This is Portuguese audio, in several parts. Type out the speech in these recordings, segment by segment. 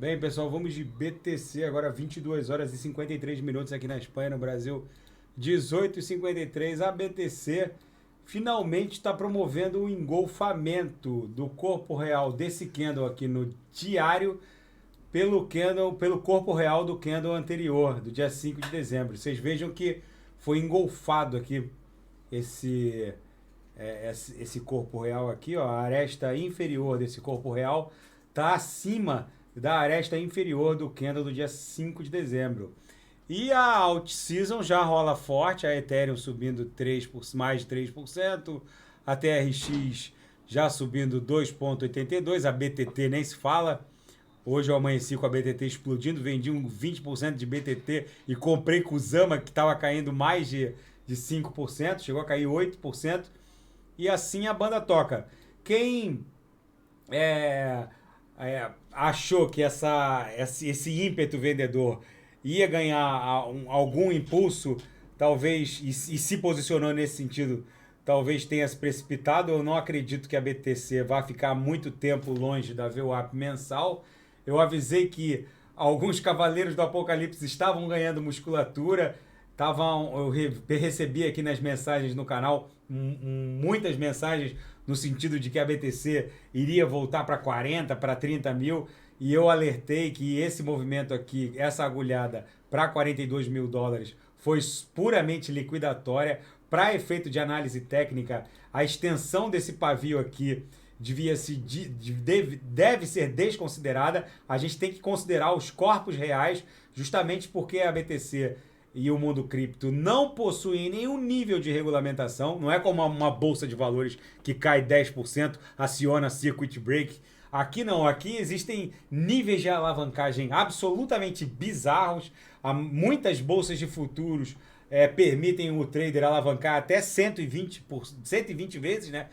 Bem, pessoal, vamos de BTC agora, 22 horas e 53 minutos aqui na Espanha, no Brasil, 18h53. A BTC finalmente está promovendo o engolfamento do corpo real desse candle aqui no diário pelo corpo real do candle anterior, do dia 5 de dezembro. Vocês vejam que foi engolfado aqui esse corpo real aqui, ó, a aresta inferior desse corpo real está acima da aresta inferior do candle do dia 5 de dezembro. E a alt season já rola forte, a Ethereum subindo mais de 3%, a TRX já subindo 2,82%, a BTT nem se fala. Hoje eu amanheci com a BTT explodindo, vendi um 20% de BTT e comprei com o Zama, que estava caindo mais de 5%, chegou a cair 8%. E assim a banda toca. Quem achou que esse ímpeto vendedor ia ganhar algum impulso, talvez, e se posicionou nesse sentido, talvez tenha se precipitado. Eu não acredito que a BTC vá ficar muito tempo longe da VWAP mensal. Eu avisei que alguns cavaleiros do Apocalipse estavam ganhando musculatura. Eu recebi aqui nas mensagens no canal muitas mensagens no sentido de que a BTC iria voltar para 40, para 30 mil, e eu alertei que esse movimento aqui, essa agulhada para 42 mil dólares, foi puramente liquidatória. Para efeito de análise técnica, a extensão desse pavio aqui deve ser desconsiderada. A gente tem que considerar os corpos reais, justamente porque a BTC e o mundo cripto não possuem nenhum nível de regulamentação. Não é como uma bolsa de valores que cai 10%, aciona circuit break. Aqui não, aqui existem níveis de alavancagem absolutamente bizarros. Muitas bolsas de futuros permitem o trader alavancar até 120 vezes, né?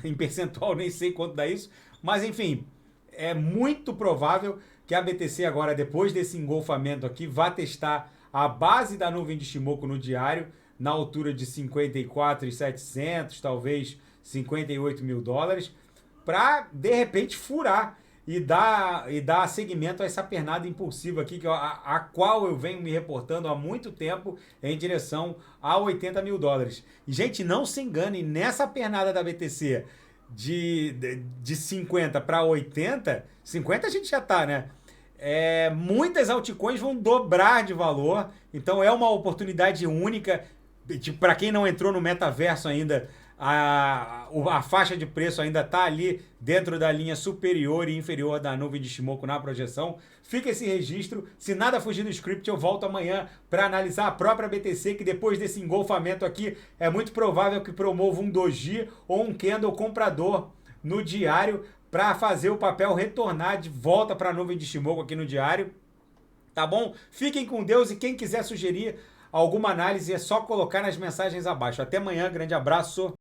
Em percentual nem sei quanto dá isso, mas enfim, é muito provável que a BTC agora, depois desse engolfamento aqui, vá testar a base da nuvem de Shimoku no diário, na altura de 54.700, talvez 58 mil dólares, para de repente furar e dar seguimento a essa pernada impulsiva aqui, a qual eu venho me reportando há muito tempo em direção a 80 mil dólares. E, gente, não se engane, nessa pernada da BTC de 50 para 80, 50 a gente já tá, né? Muitas altcoins vão dobrar de valor, então é uma oportunidade única. Para quem não entrou no metaverso ainda, a faixa de preço ainda está ali dentro da linha superior e inferior da nuvem de Shimoku na projeção. Fica esse registro. Se nada fugir do script, eu volto amanhã para analisar a própria BTC, que depois desse engolfamento aqui, é muito provável que promova um doji ou um candle comprador no diário para fazer o papel retornar de volta para a nuvem de Shimoku aqui no diário. Tá bom? Fiquem com Deus, e quem quiser sugerir alguma análise é só colocar nas mensagens abaixo. Até amanhã, grande abraço.